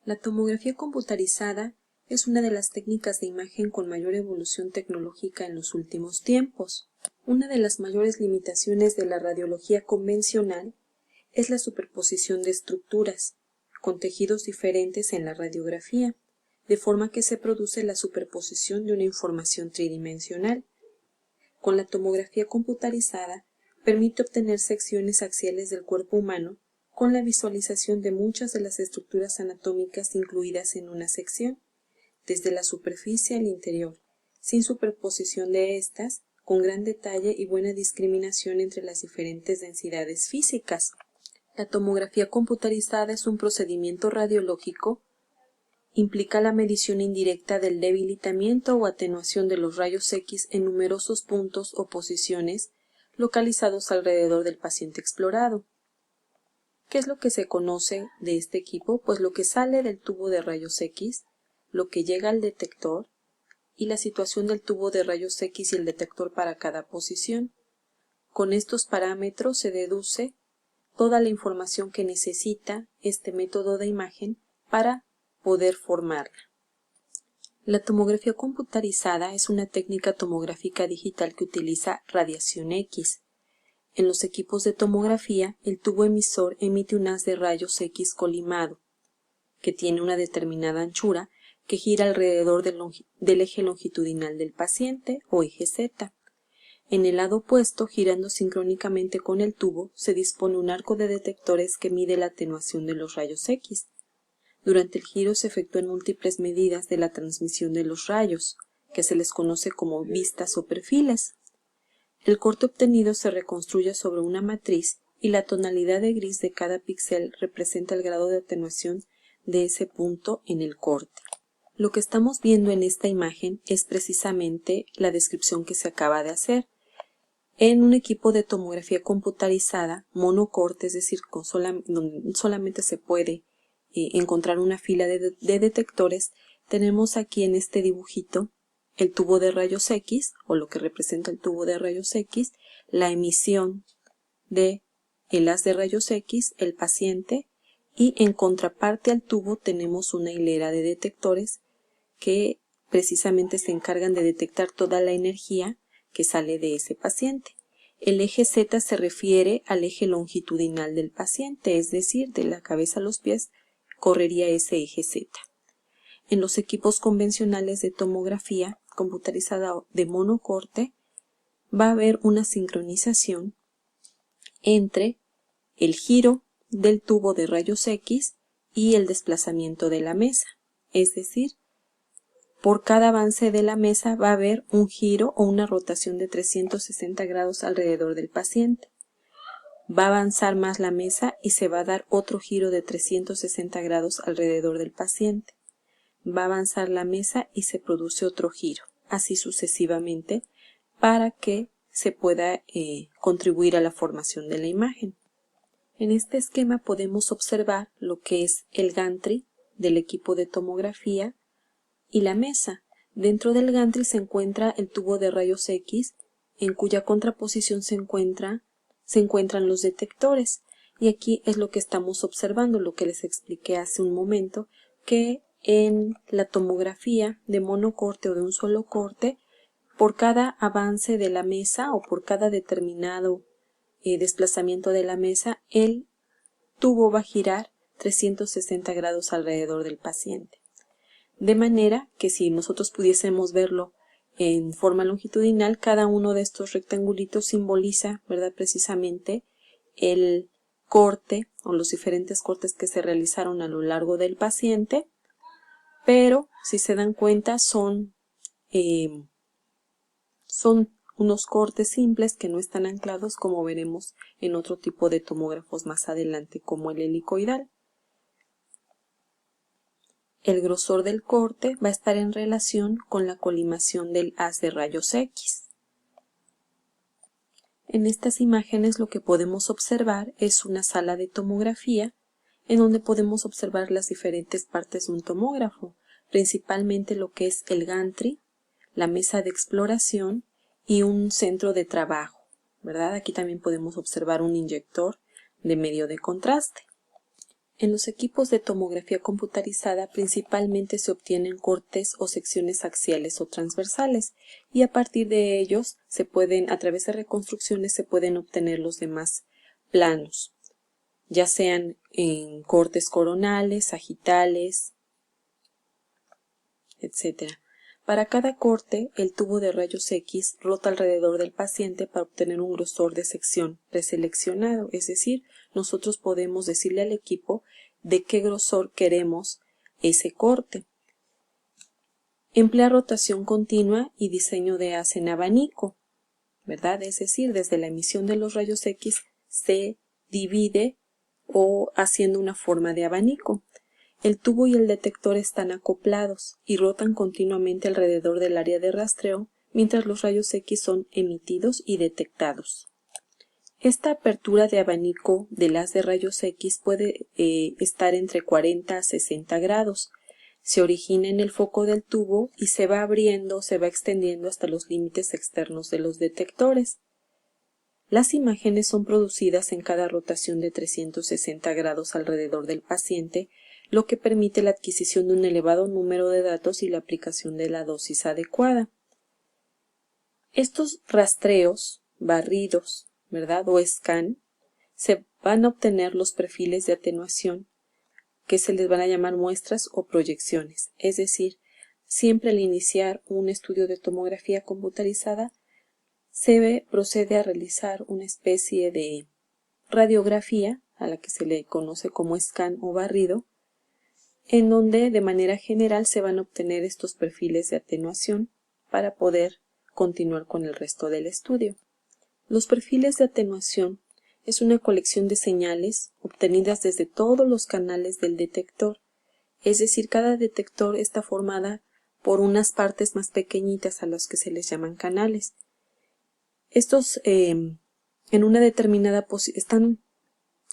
La tomografía computarizada es una de las técnicas de imagen con mayor evolución tecnológica en los últimos tiempos. Una de las mayores limitaciones de la radiología convencional es la superposición de estructuras, con tejidos diferentes en la radiografía, de forma que se produce la superposición de una información tridimensional. Con la tomografía computarizada permite obtener secciones axiales del cuerpo humano con la visualización de muchas de las estructuras anatómicas incluidas en una sección, desde la superficie al interior, sin superposición de estas, con gran detalle y buena discriminación entre las diferentes densidades físicas. La tomografía computarizada es un procedimiento radiológico, implica la medición indirecta del debilitamiento o atenuación de los rayos X en numerosos puntos o posiciones localizados alrededor del paciente explorado. ¿Qué es lo que se conoce de este equipo? Pues lo que sale del tubo de rayos X, lo que llega al detector y la situación del tubo de rayos X y el detector para cada posición. Con estos parámetros se deduce toda la información que necesita este método de imagen para poder formarla. La tomografía computarizada es una técnica tomográfica digital que utiliza radiación X. En los equipos de tomografía, el tubo emisor emite un haz de rayos X colimado, que tiene una determinada anchura, que gira alrededor del eje longitudinal del paciente, o eje Z. En el lado opuesto, girando sincrónicamente con el tubo, se dispone un arco de detectores que mide la atenuación de los rayos X. Durante el giro se efectúan múltiples medidas de la transmisión de los rayos, que se les conoce como vistas o perfiles. El corte obtenido se reconstruye sobre una matriz y la tonalidad de gris de cada píxel representa el grado de atenuación de ese punto en el corte. Lo que estamos viendo en esta imagen es precisamente la descripción que se acaba de hacer. En un equipo de tomografía computarizada, monocorte, es decir, donde solamente se puede encontrar una fila de detectores, tenemos aquí en este dibujito el tubo de rayos X, o lo que representa el tubo de rayos X, la emisión de el haz de rayos X, el paciente, y en contraparte al tubo tenemos una hilera de detectores que precisamente se encargan de detectar toda la energía que sale de ese paciente. El eje Z se refiere al eje longitudinal del paciente, es decir, de la cabeza a los pies correría ese eje Z. En los equipos convencionales de tomografía computarizada de monocorte va a haber una sincronización entre el giro del tubo de rayos X y el desplazamiento de la mesa, es decir, por cada avance de la mesa va a haber un giro o una rotación de 360 grados alrededor del paciente. Va a avanzar más la mesa y se va a dar otro giro de 360 grados alrededor del paciente. Va a avanzar la mesa y se produce otro giro, así sucesivamente, para que se pueda contribuir a la formación de la imagen. En este esquema podemos observar lo que es el gantry del equipo de tomografía y la mesa. Dentro del gantry se encuentra el tubo de rayos X, en cuya contraposición se encuentran los detectores. Y aquí es lo que estamos observando, lo que les expliqué hace un momento, que en la tomografía de monocorte o de un solo corte, por cada avance de la mesa o por cada determinado desplazamiento de la mesa, el tubo va a girar 360 grados alrededor del paciente. De manera que si nosotros pudiésemos verlo en forma longitudinal, cada uno de estos rectangulitos simboliza, ¿verdad?, precisamente el corte o los diferentes cortes que se realizaron a lo largo del paciente, pero si se dan cuenta son unos cortes simples que no están anclados, como veremos en otro tipo de tomógrafos más adelante, como el helicoidal. El grosor del corte va a estar en relación con la colimación del haz de rayos X. En estas imágenes lo que podemos observar es una sala de tomografía en donde podemos observar las diferentes partes de un tomógrafo, principalmente lo que es el gantry, la mesa de exploración y un centro de trabajo, ¿verdad? Aquí también podemos observar un inyector de medio de contraste. En los equipos de tomografía computarizada principalmente se obtienen cortes o secciones axiales o transversales y a partir de ellos a través de reconstrucciones se pueden obtener los demás planos, ya sean en cortes coronales, sagitales, etc. Para cada corte, el tubo de rayos X rota alrededor del paciente para obtener un grosor de sección preseleccionado, es decir, nosotros podemos decirle al equipo de qué grosor queremos ese corte. Emplea rotación continua y diseño de haz en abanico, ¿verdad? Es decir, desde la emisión de los rayos X se divide o haciendo una forma de abanico. El tubo y el detector están acoplados y rotan continuamente alrededor del área de rastreo mientras los rayos X son emitidos y detectados. Esta apertura de abanico del haz de rayos X puede estar entre 40 a 60 grados. Se origina en el foco del tubo y se va abriendo, se va extendiendo hasta los límites externos de los detectores. Las imágenes son producidas en cada rotación de 360 grados alrededor del paciente, lo que permite la adquisición de un elevado número de datos y la aplicación de la dosis adecuada. Estos rastreos, barridos, ¿verdad? O scan, se van a obtener los perfiles de atenuación que se les van a llamar muestras o proyecciones. Es decir, siempre al iniciar un estudio de tomografía computarizada se procede a realizar una especie de radiografía a la que se le conoce como scan o barrido, en donde de manera general se van a obtener estos perfiles de atenuación para poder continuar con el resto del estudio. Los perfiles de atenuación es una colección de señales obtenidas desde todos los canales del detector, es decir, cada detector está formada por unas partes más pequeñitas a las que se les llaman canales. Estos en una determinada están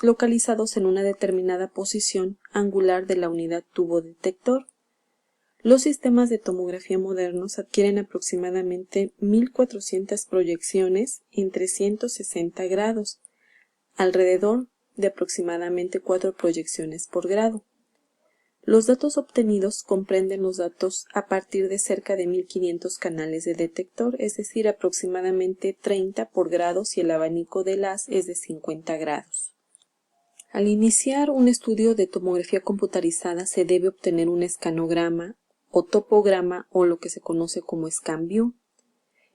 localizados en una determinada posición angular de la unidad tubo detector. Los sistemas de tomografía modernos adquieren aproximadamente 1400 proyecciones en 360 grados, alrededor de aproximadamente 4 proyecciones por grado. Los datos obtenidos comprenden los datos a partir de cerca de 1500 canales de detector, es decir, aproximadamente 30 por grados y el abanico del haz es de 50 grados. Al iniciar un estudio de tomografía computarizada se debe obtener un escanograma o topograma o lo que se conoce como scan view,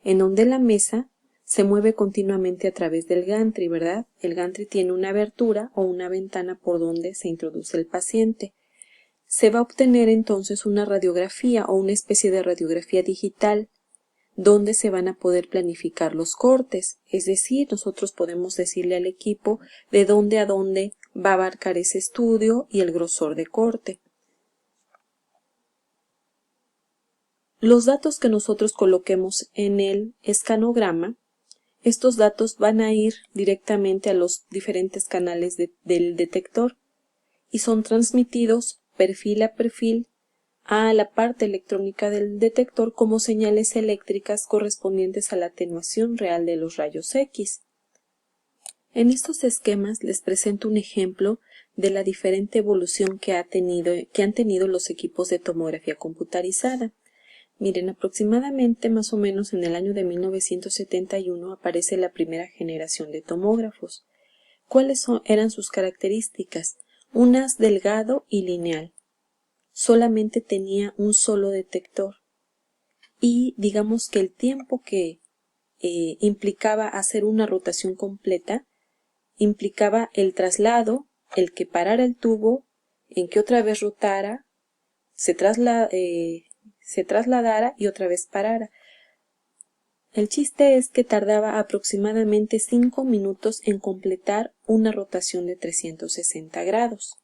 en donde la mesa se mueve continuamente a través del gantry, ¿verdad? El gantry tiene una abertura o una ventana por donde se introduce el paciente. Se va a obtener entonces una radiografía o una especie de radiografía digital donde se van a poder planificar los cortes, es decir, nosotros podemos decirle al equipo de dónde a dónde va a abarcar ese estudio y el grosor de corte. Los datos que nosotros coloquemos en el escanograma, estos datos van a ir directamente a los diferentes canales del detector y son transmitidos perfil a perfil a la parte electrónica del detector como señales eléctricas correspondientes a la atenuación real de los rayos X. En estos esquemas les presento un ejemplo de la diferente evolución que han tenido los equipos de tomografía computarizada. Miren, aproximadamente más o menos en el año de 1971 aparece la primera generación de tomógrafos. ¿Cuáles eran sus características? Un haz delgado y lineal. Solamente tenía un solo detector y digamos que el tiempo que implicaba hacer una rotación completa implicaba el traslado, el que parara el tubo, en que otra vez rotara, se trasladara y otra vez parara. El chiste es que tardaba aproximadamente 5 minutos en completar una rotación de 360 grados.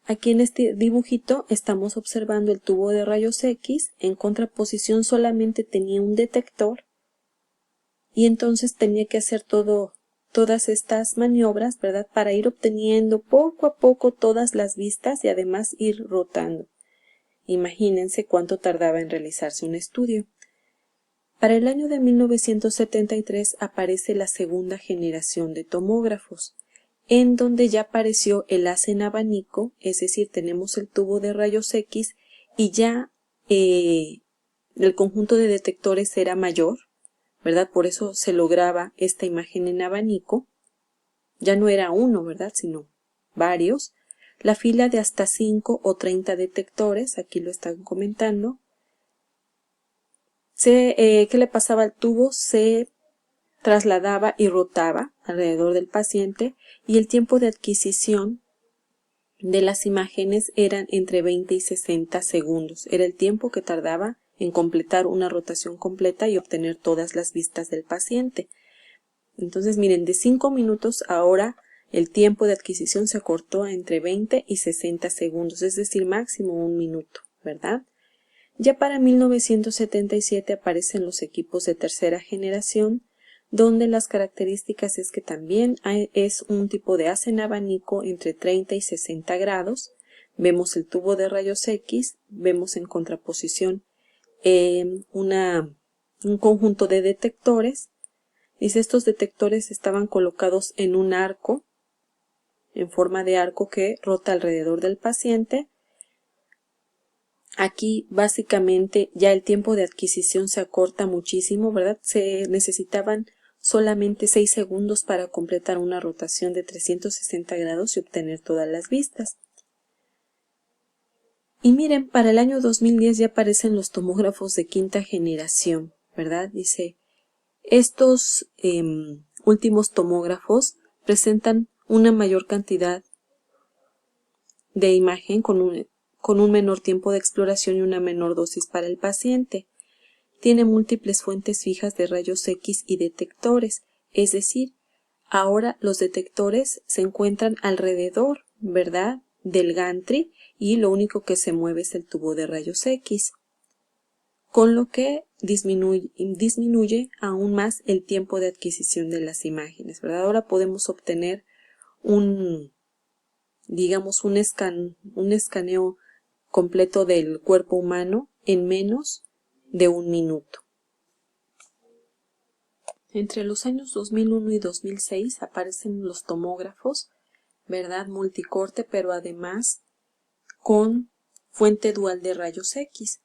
Aquí en este dibujito estamos observando el tubo de rayos X, en contraposición solamente tenía un detector y entonces tenía que hacer todas estas maniobras, ¿verdad? Para ir obteniendo poco a poco todas las vistas y además ir rotando. Imagínense cuánto tardaba en realizarse un estudio. Para el año de 1973 aparece la segunda generación de tomógrafos. en donde ya apareció el haz en abanico, es decir, tenemos el tubo de rayos X y ya el conjunto de detectores era mayor, ¿verdad? Por eso se lograba esta imagen en abanico. Ya no era uno, ¿verdad? Sino varios. La fila de hasta 5 o 30 detectores, aquí lo están comentando. ¿Qué le pasaba al tubo? Se trasladaba y rotaba alrededor del paciente y el tiempo de adquisición de las imágenes eran entre 20 y 60 segundos. Era el tiempo que tardaba en completar una rotación completa y obtener todas las vistas del paciente. Entonces, miren, de 5 minutos ahora el tiempo de adquisición se acortó a entre 20 y 60 segundos, es decir, máximo un minuto, ¿verdad? Ya para 1977 aparecen los equipos de tercera generación, donde las características es que también es un tipo de haz en abanico entre 30 y 60 grados. Vemos el tubo de rayos X, vemos en contraposición un conjunto de detectores. Dice, estos detectores estaban colocados en un arco, en forma de arco que rota alrededor del paciente. Aquí básicamente ya el tiempo de adquisición se acorta muchísimo, ¿verdad? Se necesitaban solamente 6 segundos para completar una rotación de 360 grados y obtener todas las vistas. Y miren, para el año 2010 ya aparecen los tomógrafos de quinta generación, ¿verdad? Dice, estos últimos tomógrafos presentan una mayor cantidad de imagen con un menor tiempo de exploración y una menor dosis para el paciente. Tiene múltiples fuentes fijas de rayos X y detectores, es decir, ahora los detectores se encuentran alrededor, ¿verdad?, del gantry y lo único que se mueve es el tubo de rayos X, con lo que disminuye aún más el tiempo de adquisición de las imágenes, ¿verdad? Ahora podemos obtener digamos, un escaneo completo del cuerpo humano en menos de un minuto. Entre los años 2001 y 2006 aparecen los tomógrafos, ¿verdad?, multicorte, pero además con fuente dual de rayos X,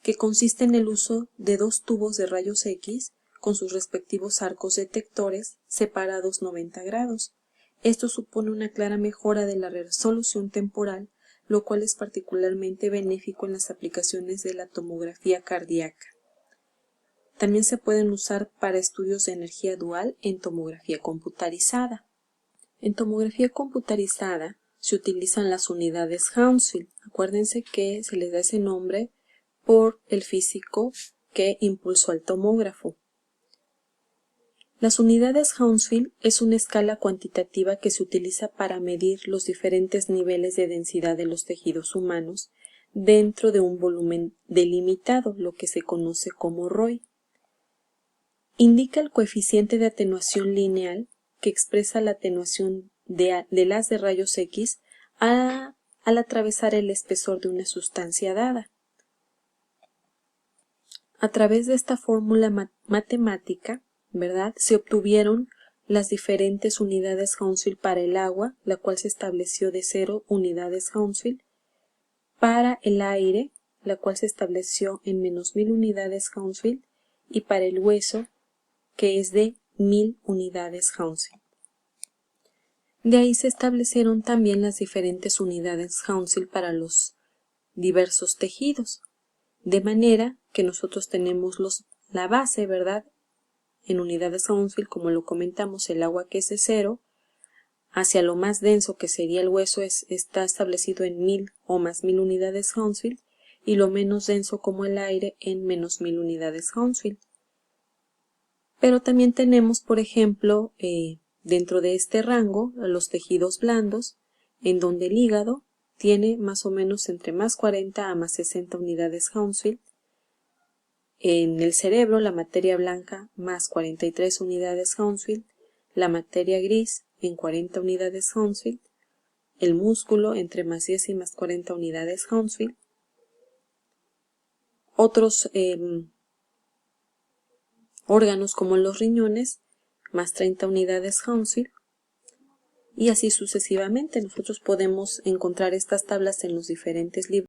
que consiste en el uso de dos tubos de rayos X con sus respectivos arcos detectores separados 90 grados. Esto supone una clara mejora de la resolución temporal, lo cual es particularmente benéfico en las aplicaciones de la tomografía cardíaca. También se pueden usar para estudios de energía dual en tomografía computarizada. En tomografía computarizada se utilizan las unidades Hounsfield. Acuérdense que se les da ese nombre por el físico que impulsó al tomógrafo. Las unidades Hounsfield es una escala cuantitativa que se utiliza para medir los diferentes niveles de densidad de los tejidos humanos dentro de un volumen delimitado, lo que se conoce como ROI. Indica el coeficiente de atenuación lineal que expresa la atenuación del haz de rayos X al atravesar el espesor de una sustancia dada. A través de esta fórmula matemática, ¿verdad?, se obtuvieron las diferentes unidades Hounsfield para el agua, la cual se estableció de 0 unidades Hounsfield, para el aire, la cual se estableció en menos 1000 unidades Hounsfield, y para el hueso, que es de 1000 unidades Hounsfield. De ahí se establecieron también las diferentes unidades Hounsfield para los diversos tejidos, de manera que nosotros tenemos la base, ¿verdad?, en unidades Hounsfield, como lo comentamos, el agua, que es de 0, hacia lo más denso, que sería el hueso, está establecido en 1000 o más 1000 unidades Hounsfield, y lo menos denso, como el aire, en menos 1000 unidades Hounsfield. Pero también tenemos, por ejemplo, dentro de este rango, los tejidos blandos, en donde el hígado tiene más o menos entre más 40 a más 60 unidades Hounsfield. En el cerebro, la materia blanca más 43 unidades Hounsfield, la materia gris en 40 unidades Hounsfield, el músculo entre más 10 y más 40 unidades Hounsfield, otros órganos como los riñones más 30 unidades Hounsfield, y así sucesivamente. Nosotros podemos encontrar estas tablas en los diferentes libros